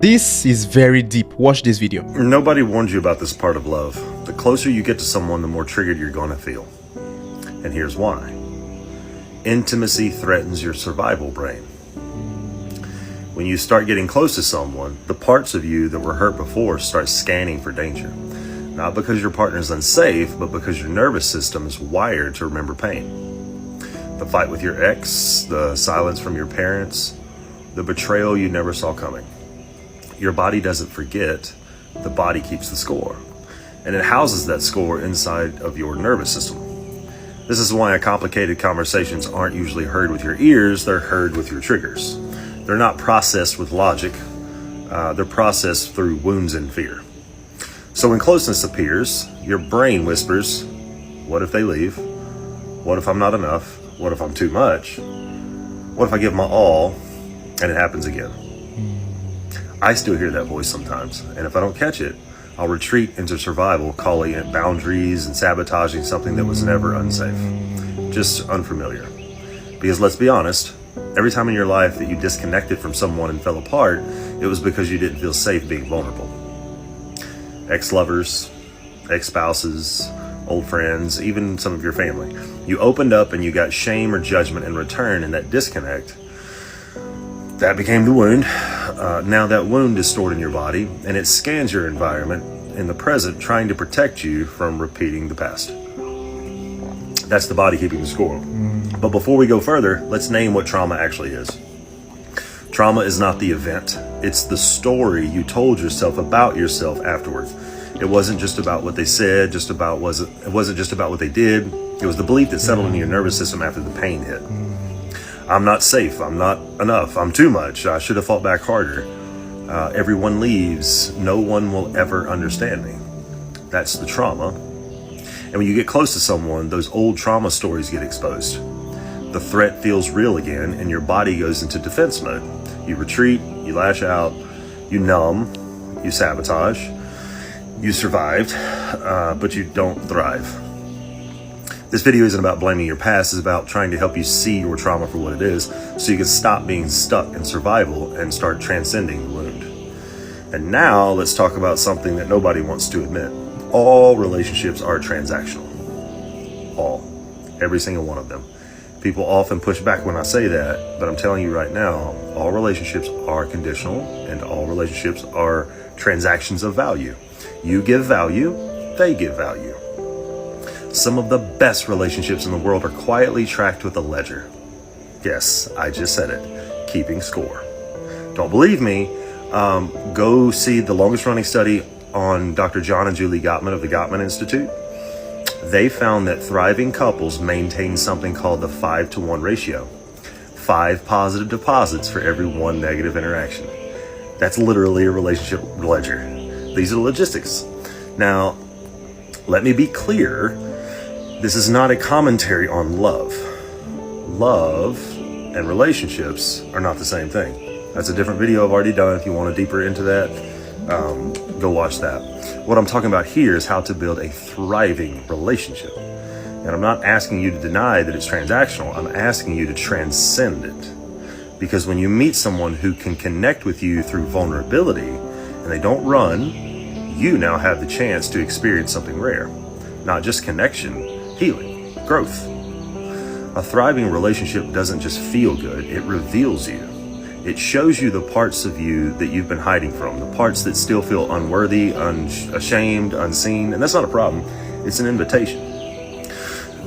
This is very deep. Watch this video. Nobody warned you about this part of love. The closer you get to someone, the more triggered you're going to feel. And here's why. Intimacy threatens your survival brain. When you start getting close to someone, the parts of you that were hurt before start scanning for danger. Not because your partner's unsafe, but because your nervous system is wired to remember pain. The fight with your ex, the silence from your parents, the betrayal you never saw coming. Your body doesn't forget, the body keeps the score. And it houses that score inside of your nervous system. This is why complicated conversations aren't usually heard with your ears, they're heard with your triggers. They're not processed with logic, they're processed through wounds and fear. So when closeness appears, your brain whispers, what if they leave? What if I'm not enough? What if I'm too much? What if I give my all and it happens again? I still hear that voice sometimes, and if I don't catch it, I'll retreat into survival, calling it boundaries and sabotaging something that was never unsafe, just unfamiliar. Because let's be honest, every time in your life that you disconnected from someone and fell apart, it was because you didn't feel safe being vulnerable. Ex-lovers, ex-spouses, old friends, even some of your family. You opened up and you got shame or judgment in return, and that disconnect, that became the wound. Now that wound is stored in your body, and it scans your environment in the present, trying to protect you from repeating the past. That's the body keeping the score. But before we go further, let's name what trauma actually is. Trauma is not the event. It's the story you told yourself about yourself afterwards. It wasn't just about what they said, it wasn't just about what they did. It was the belief that settled in your nervous system after the pain hit. I'm not safe, I'm not enough, I'm too much, I should have fought back harder. Everyone leaves, no one will ever understand me. That's the trauma. And when you get close to someone, those old trauma stories get exposed. The threat feels real again, and your body goes into defense mode. You retreat, you lash out, you numb, you sabotage. You survived, but you don't thrive. This video isn't about blaming your past, it's about trying to help you see your trauma for what it is, so you can stop being stuck in survival and start transcending the wound. And now let's talk about something that nobody wants to admit. All relationships are transactional. All. Every single one of them. People often push back when I say that, but I'm telling you right now, all relationships are conditional, and all relationships are transactions of value. You give value, they give value. Some of the best relationships in the world are quietly tracked with a ledger. Yes, I just said it, keeping score. Don't believe me? Go see the longest running study on Dr. John and Julie Gottman of the Gottman Institute. They found that thriving couples maintain something called the 5-to-1 ratio. 5 positive deposits for every 1 negative interaction. That's literally a relationship ledger. These are the logistics. Now, let me be clear. This is not a commentary on love. Love and relationships are not the same thing. That's a different video I've already done. If you want to deeper into that, go watch that. What I'm talking about here is how to build a thriving relationship. And I'm not asking you to deny that it's transactional. I'm asking you to transcend it. Because when you meet someone who can connect with you through vulnerability and they don't run, you now have the chance to experience something rare. Not just connection, healing, growth. A thriving relationship doesn't just feel good, it reveals you. It shows you the parts of you that you've been hiding from, the parts that still feel unworthy, ashamed, unseen, and that's not a problem. It's an invitation.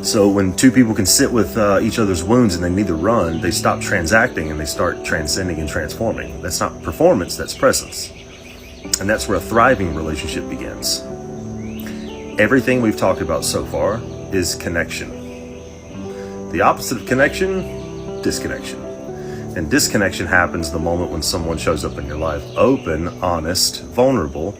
So when two people can sit with each other's wounds and they neither run, they stop transacting and they start transcending and transforming. That's not performance, that's presence. And that's where a thriving relationship begins. Everything we've talked about so far is connection. The opposite of connection, disconnection. And disconnection happens the moment when someone shows up in your life, open, honest, vulnerable,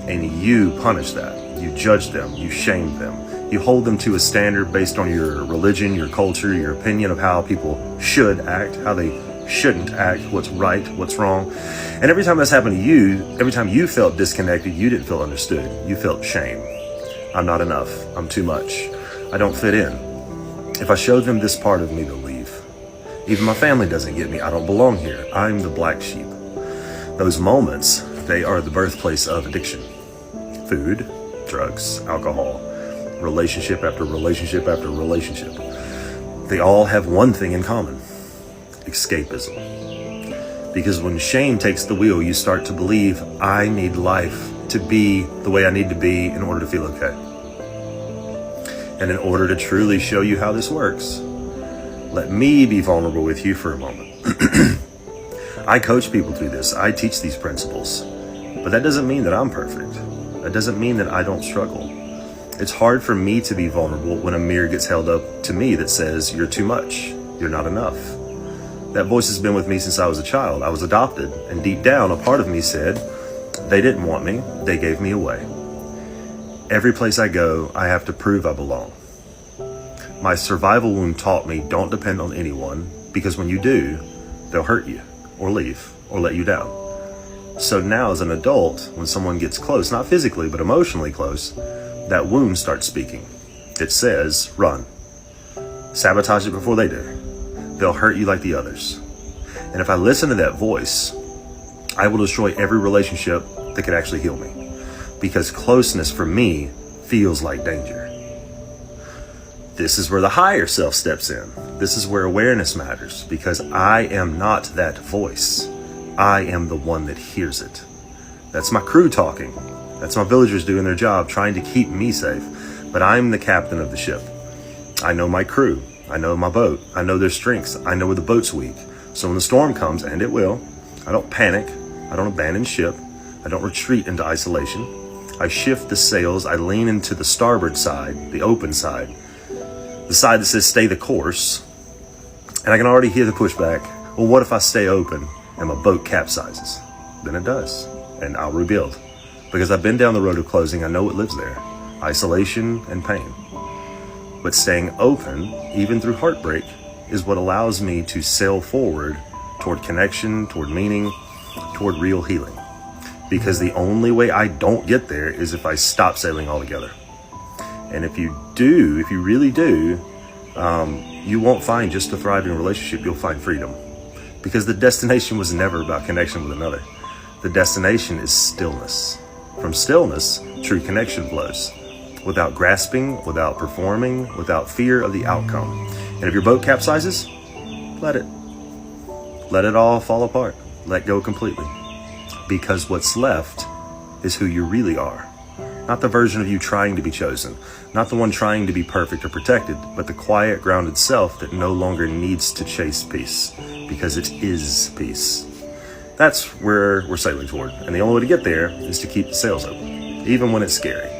and you punish that. You judge them, you shame them. You hold them to a standard based on your religion, your culture, your opinion of how people should act, how they shouldn't act, what's right, what's wrong. And every time that's happened to you, every time you felt disconnected, you didn't feel understood. You felt shame. I'm not enough. I'm too much. I don't fit in. If I showed them this part of me, they'll leave. Even my family doesn't get me. I don't belong here. I'm the black sheep. Those moments, they are the birthplace of addiction. Food, drugs, alcohol, relationship after relationship after relationship. They all have one thing in common: escapism. Because when shame takes the wheel, you start to believe, I need life to be the way I need to be in order to feel okay. And in order to truly show you how this works, let me be vulnerable with you for a moment. I coach people through this. I teach these principles. But that doesn't mean that I'm perfect. That doesn't mean that I don't struggle. It's hard for me to be vulnerable when a mirror gets held up to me that says, you're too much, you're not enough. That voice has been with me since I was a child. I was adopted, and deep down, a part of me said, they didn't want me, they gave me away. Every place I go, I have to prove I belong. My survival wound taught me, don't depend on anyone, because when you do, they'll hurt you, or leave, or let you down. So now as an adult, when someone gets close, not physically, but emotionally close, that wound starts speaking. It says, run. Sabotage it before they do. They'll hurt you like the others. And if I listen to that voice, I will destroy every relationship that could actually heal me. Because closeness for me feels like danger. This is where the higher self steps in. This is where awareness matters, because I am not that voice. I am the one that hears it. That's my crew talking. That's my villagers doing their job, trying to keep me safe. But I'm the captain of the ship. I know my crew. I know my boat. I know their strengths. I know where the boat's weak. So when the storm comes, and it will, I don't panic. I don't abandon ship. I don't retreat into isolation. I shift the sails. I lean into the starboard side, the open side, the side that says stay the course. And I can already hear the pushback. Well, what if I stay open and my boat capsizes? Then it does, and I'll rebuild. Because I've been down the road of closing. I know what lives there: isolation and pain. But staying open, even through heartbreak, is what allows me to sail forward toward connection, toward meaning, toward real healing. Because the only way I don't get there is if I stop sailing altogether. And if you do, if you really do, you won't find just a thriving relationship, you'll find freedom. Because the destination was never about connection with another. The destination is stillness. From stillness, true connection flows. Without grasping, without performing, without fear of the outcome. And if your boat capsizes, let it. Let it all fall apart. Let go completely. Because what's left is who you really are. Not the version of you trying to be chosen. Not the one trying to be perfect or protected, but the quiet, grounded self that no longer needs to chase peace. Because it is peace. That's where we're sailing toward. And the only way to get there is to keep the sails open. Even when it's scary.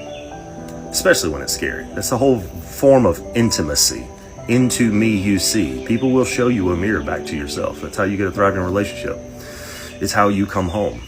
Especially when it's scary. That's the whole form of intimacy. Into me you see. People will show you a mirror back to yourself. That's how you get a thriving relationship. It's how you come home.